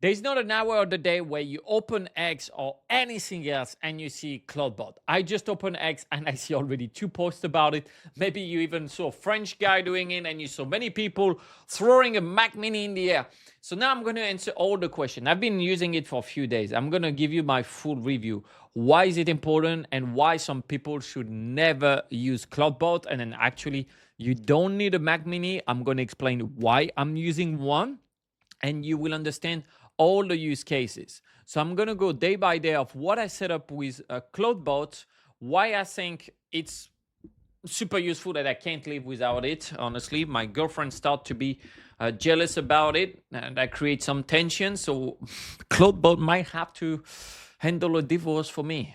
There's not an hour of the day where you open X or anything else and you see ClawdBot. I just opened X and I see already 2 posts about it. Maybe you even saw a French guy doing it and you saw many people throwing a Mac Mini in the air. So now I'm going to answer all the questions. I've been using it for a few days. I'm going to give you my full review. Why is it important and why some people should never use ClawdBot? And then actually, you don't need a Mac Mini. I'm going to explain why I'm using one and you will understand all the use cases. So I'm going to go day by day of what I set up with ClawdBot, why I think it's super useful that I can't live without it. Honestly, my girlfriend started to be jealous about it, and that creates some tension. So ClawdBot might have to handle a divorce for me,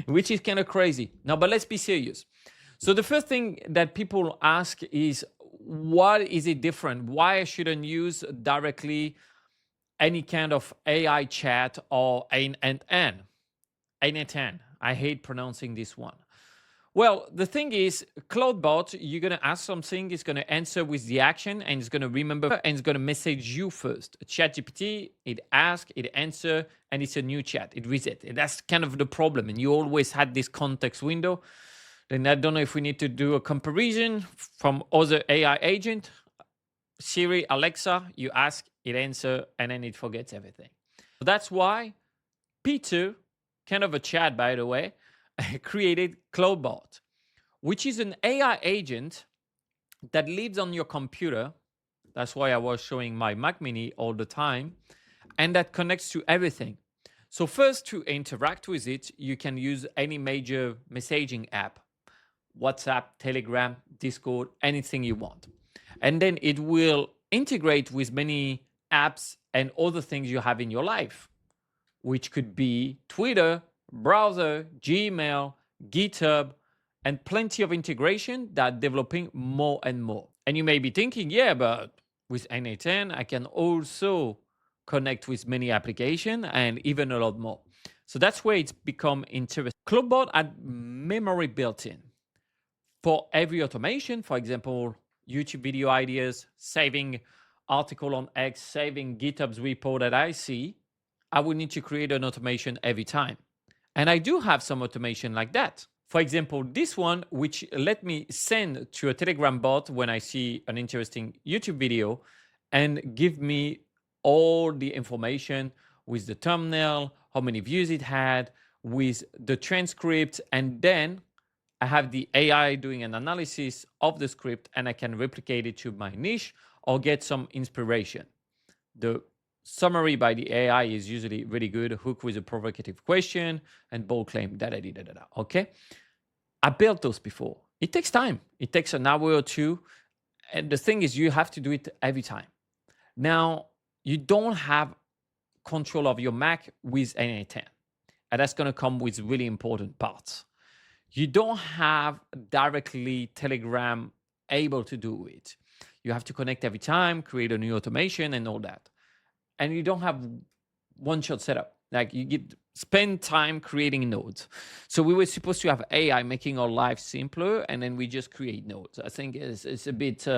which is kind of crazy. Now, but let's be serious. So the first thing that people ask is, what is it different? Why I shouldn't use directly any kind of AI chat or N. I hate pronouncing this one. Well, the thing is, ClawdBot, you're going to ask something, it's going to answer with the action, and it's going to remember, and it's going to message you first. ChatGPT, it asks, it answers, and it's a new chat. It resets. And that's kind of the problem. And you always had this context window. Then I don't know if we need to do a comparison from other AI agent. Siri, Alexa, you ask, it answers, and then it forgets everything. So that's why Peter, kind of a chat, by the way, created ClawdBot, which is an AI agent that lives on your computer. That's why I was showing my Mac Mini all the time, and that connects to everything. So first, to interact with it, you can use any major messaging app, WhatsApp, Telegram, Discord, anything you want. And then it will integrate with many apps and other things you have in your life, which could be Twitter, browser, Gmail, GitHub, and plenty of integration that developing more and more. And you may be thinking, yeah, but with NA10, I can also connect with many applications and even a lot more. So that's where it's become interesting. ClawdBot had memory built in for every automation. For example, YouTube video ideas, saving article on X, saving GitHub's repo that I see, I would need to create an automation every time. And I do have some automation like that. For example, this one, which let me send to a Telegram bot when I see an interesting YouTube video and give me all the information with the thumbnail, how many views it had, with the transcript, and then I have the AI doing an analysis of the script and I can replicate it to my niche or get some inspiration. The summary by the AI is usually really good. Hook with a provocative question and bold claim, da-da-da-da-da. Okay? I built those before. It takes time. It takes an hour or two. And the thing is, you have to do it every time. Now, you don't have control of your Mac with NA10. And that's going to come with really important parts. You don't have directly Telegram able to do it. You have to connect every time, create a new automation and all that. And you don't have one-shot setup. Like you spend time creating nodes. So we were supposed to have AI making our life simpler, and then we just create nodes. I think it's a bit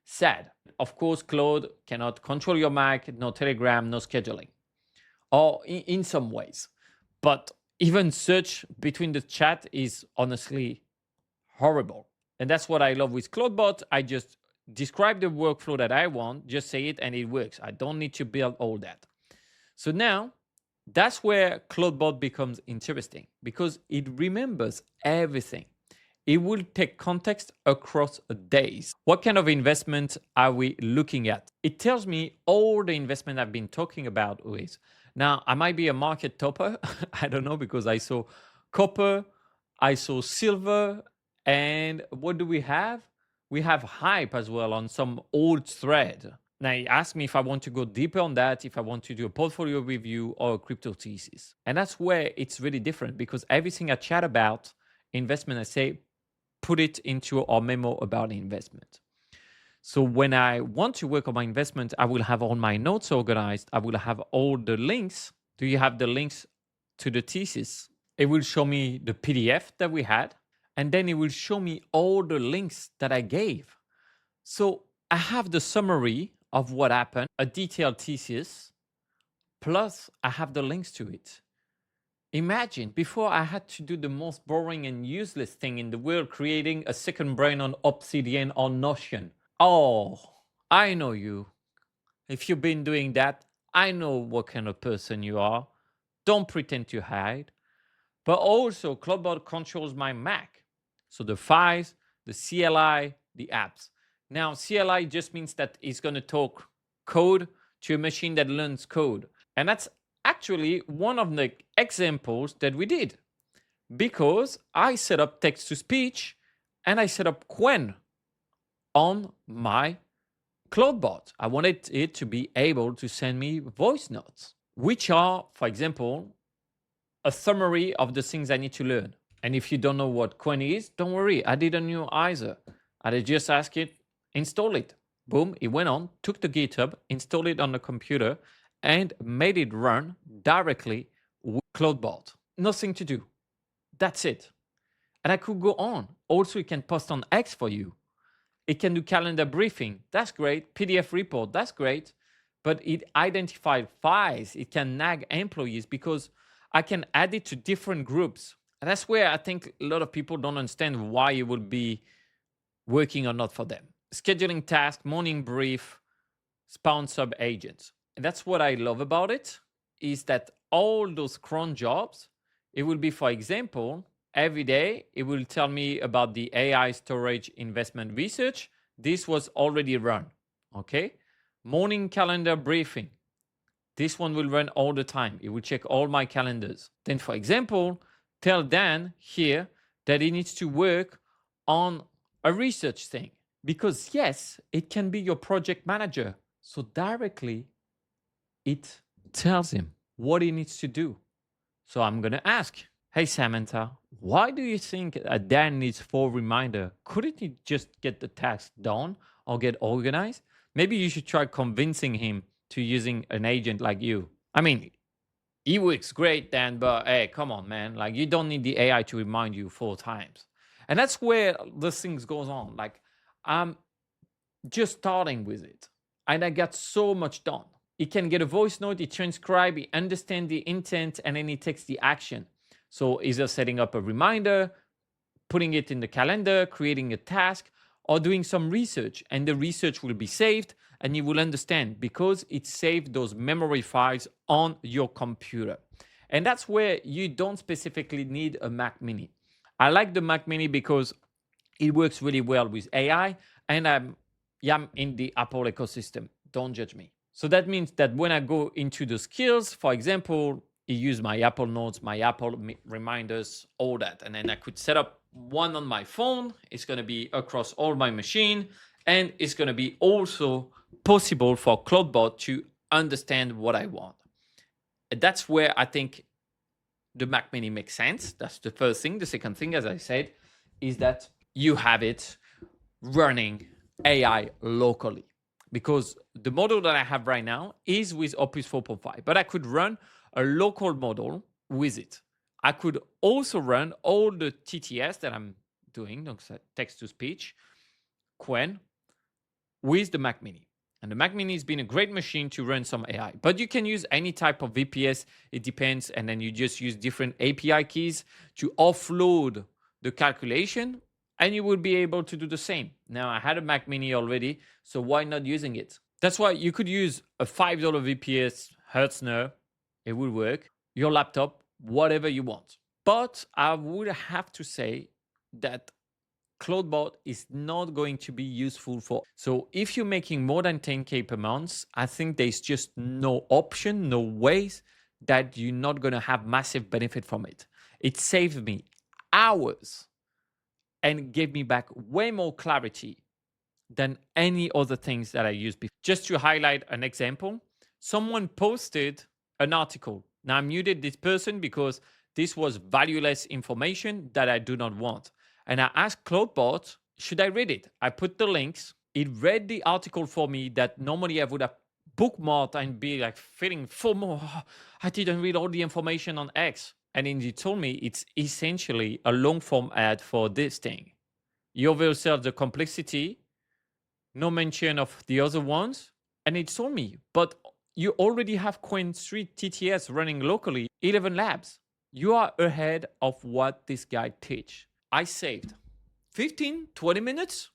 sad. Of course, Claude cannot control your Mac, no Telegram, no scheduling, or in some ways. But even search between the chat is honestly horrible. And that's what I love with ClawdBot. I just describe the workflow that I want, just say it, and it works. I don't need to build all that. So now, that's where ClawdBot becomes interesting because it remembers everything. It will take context across days. What kind of investment are we looking at? It tells me all the investment I've been talking about with. Now, I might be a market topper. I don't know, because I saw copper, I saw silver, and what do we have? We have hype as well on some old thread. Now, he asked me if I want to go deeper on that, if I want to do a portfolio review or a crypto thesis. And that's where it's really different, because everything I chat about investment, I say, put it into our memo about investment. So when I want to work on my investment, I will have all my notes organized. I will have all the links. Do you have the links to the thesis? It will show me the PDF that we had, and then it will show me all the links that I gave. So I have the summary of what happened, a detailed thesis, Plus, I have the links to it. Imagine, before I had to do the most boring and useless thing in the world, creating a second brain on Obsidian or Notion. Oh, I know you. If you've been doing that, I know what kind of person you are. Don't pretend to hide. But also, ClawdBot controls my Mac. So the files, the CLI, the apps. Now, CLI just means that it's going to talk code to a machine that learns code. And that's actually one of the examples that we did, because I set up text to speech and I set up Quen on my ClawdBot. I wanted it to be able to send me voice notes, which are, for example, a summary of the things I need to learn. And if you don't know what Quen is, don't worry, I didn't know either. I just asked it, install it. Boom, it went on, took the GitHub, installed it on the computer, and made it run directly with ClawdBot. Nothing to do. That's it. And I could go on. Also, it can post on X for you. It can do calendar briefing. That's great. PDF report. That's great. But it identified files. It can nag employees because I can add it to different groups. And that's where I think a lot of people don't understand why it would be working or not for them. Scheduling task, morning brief, spawn sub agents. And that's what I love about it, is that all those cron jobs, it will be, for example, every day, it will tell me about the AI storage investment research. This was already run, okay? Morning calendar briefing. This one will run all the time. It will check all my calendars. Then, for example, tell Dan here that he needs to work on a research thing. Because yes, it can be your project manager. So directly, it tells him what he needs to do. So I'm going to ask, hey, Samantha, why do you think Dan needs 4 reminders? Couldn't he just get the task done or get organized? Maybe you should try convincing him to using an agent like you. I mean, he works great, Dan, but hey, come on, man. Like, you don't need the AI to remind you 4 times. And that's where this things goes on. Like, I'm just starting with it, and I got so much done. It can get a voice note, it transcribe, it understand the intent, and then it takes the action. So either setting up a reminder, putting it in the calendar, creating a task, or doing some research. And the research will be saved and you will understand because it saved those memory files on your computer. And that's where you don't specifically need a Mac Mini. I like the Mac Mini because it works really well with AI, and I'm in the Apple ecosystem. Don't judge me. So that means that when I go into the skills, for example, I use my Apple Notes, my Apple reminders, all that. And then I could set up one on my phone. It's going to be across all my machine. And it's going to be also possible for ClawdBot to understand what I want. And that's where I think the Mac Mini makes sense. That's the first thing. The second thing, as I said, is that you have it running AI locally. Because the model that I have right now is with Opus 4.5, but I could run a local model with it. I could also run all the TTS that I'm doing, text to speech, Quen, with the Mac Mini. And the Mac Mini has been a great machine to run some AI, but you can use any type of VPS. It depends. And then you just use different API keys to offload the calculation, and you will be able to do the same. Now, I had a Mac Mini already, so why not using it? That's why you could use a $5 VPS Hetzner. It will work. Your laptop, whatever you want. But I would have to say that ClawdBot is not going to be useful for. So if you're making more than 10K per month, I think there's just no option, no ways that you're not going to have massive benefit from it. It saved me hours and gave me back way more clarity than any other things that I used before. Just to highlight an example, someone posted an article. Now I muted this person because this was valueless information that I do not want. And I asked ClawdBot, should I read it? I put the links. It read the article for me that normally I would have bookmarked and be like feeling FOMO. Oh, I didn't read all the information on X. And then it told me it's essentially a long form ad for this thing. You oversell the complexity, no mention of the other ones. And it told me, but You already have Queen Street TTS running locally, 11 labs. You are ahead of what this guy teach. I saved 15, 20 minutes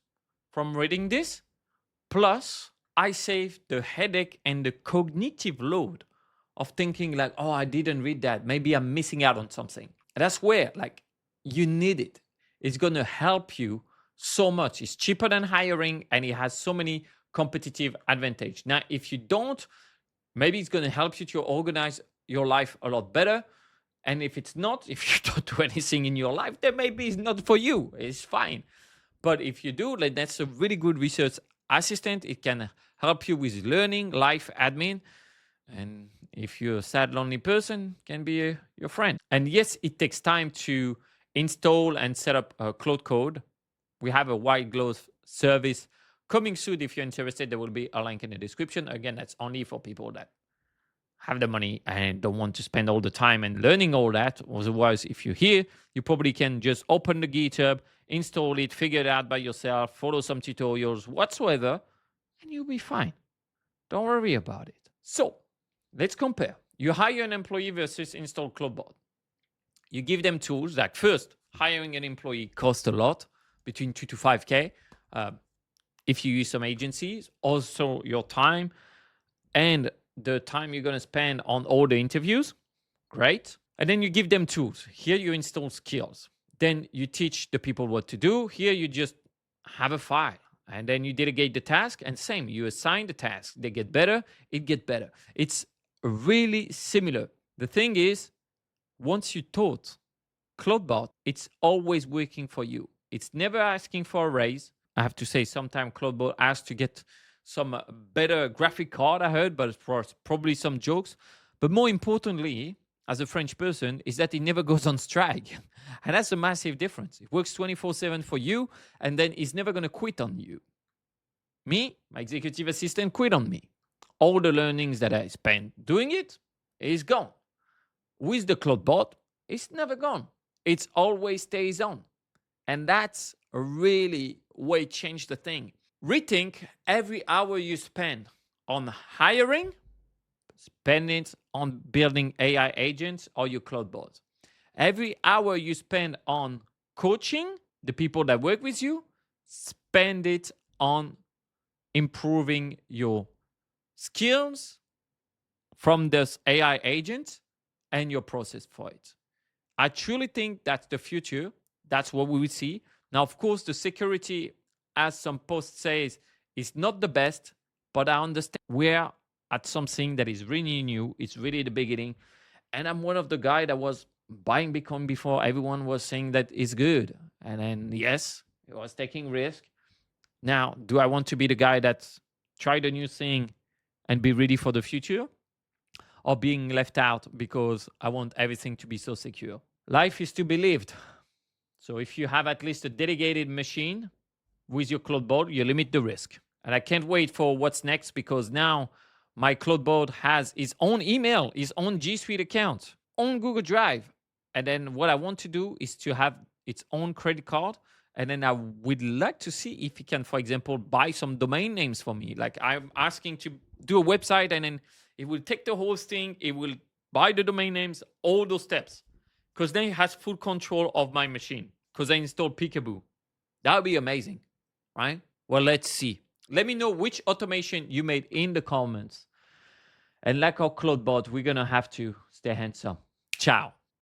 from reading this. Plus, I saved the headache and the cognitive load of thinking like, oh, I didn't read that. Maybe I'm missing out on something. And that's where like you need it. It's going to help you so much. It's cheaper than hiring and it has so many competitive advantage. Now, if you don't, maybe it's going to help you to organize your life a lot better. And if it's not, if you don't do anything in your life, then maybe it's not for you. It's fine. But if you do, like, that's a really good research assistant. It can help you with learning, life admin. And if you're a sad, lonely person, can be your friend. And yes, it takes time to install and set up Cloud Code. We have a white glove service coming soon. If you're interested, there will be a link in the description. Again, that's only for people that have the money and don't want to spend all the time and learning all that. Otherwise, if you're here, you probably can just open the GitHub, install it, figure it out by yourself, follow some tutorials whatsoever, and you'll be fine. Don't worry about it. So let's compare. You hire an employee versus install ClawdBot. You give them tools like first, hiring an employee costs a lot, between 2 to 5K. If you use some agencies, also your time and the time you're going to spend on all the interviews. Great. And then you give them tools. Here you install skills. Then you teach the people what to do. Here you just have a file. And then you delegate the task. And same, you assign the task. They get better, it gets better. It's really similar. The thing is, once you taught ClawdBot, it's always working for you. It's never asking for a raise. I have to say, sometimes ClawdBot asks to get some better graphic card, I heard, but for probably some jokes. But more importantly, as a French person, is that it never goes on strike. And that's a massive difference. It works 24/7 for you, and then it's never going to quit on you. Me, my executive assistant, quit on me. All the learnings that I spent doing it is gone. With the ClawdBot, it's never gone. It always stays on. And that's really where it changed the thing. Rethink every hour you spend on hiring, spend it on building AI agents or your ClawdBot. Every hour you spend on coaching the people that work with you, spend it on improving your skills from this AI agent and your process for it. I truly think that's the future. That's what we will see. Now, of course, the security, as some post says, is not the best, but I understand we're at something that is really new. It's really the beginning. And I'm one of the guys that was buying Bitcoin before everyone was saying that it's good. And then, yes, it was taking risk. Now, do I want to be the guy that's tried a new thing and be ready for the future? Or being left out because I want everything to be so secure? Life is to be lived. So if you have at least a dedicated machine with your ClawdBot, you limit the risk. And I can't wait for what's next, because now my ClawdBot has its own email, its own G Suite account, own Google Drive. And then what I want to do is to have its own credit card. And then I would like to see if it can, for example, buy some domain names for me. Like I'm asking to do a website, and then it will take the hosting, it will buy the domain names, all those steps. Because then it has full control of my machine. Because I installed Peekaboo. That would be amazing, right? Well, let's see. Let me know which automation you made in the comments. And like our ClawdBot, we're going to have to stay handsome. Ciao.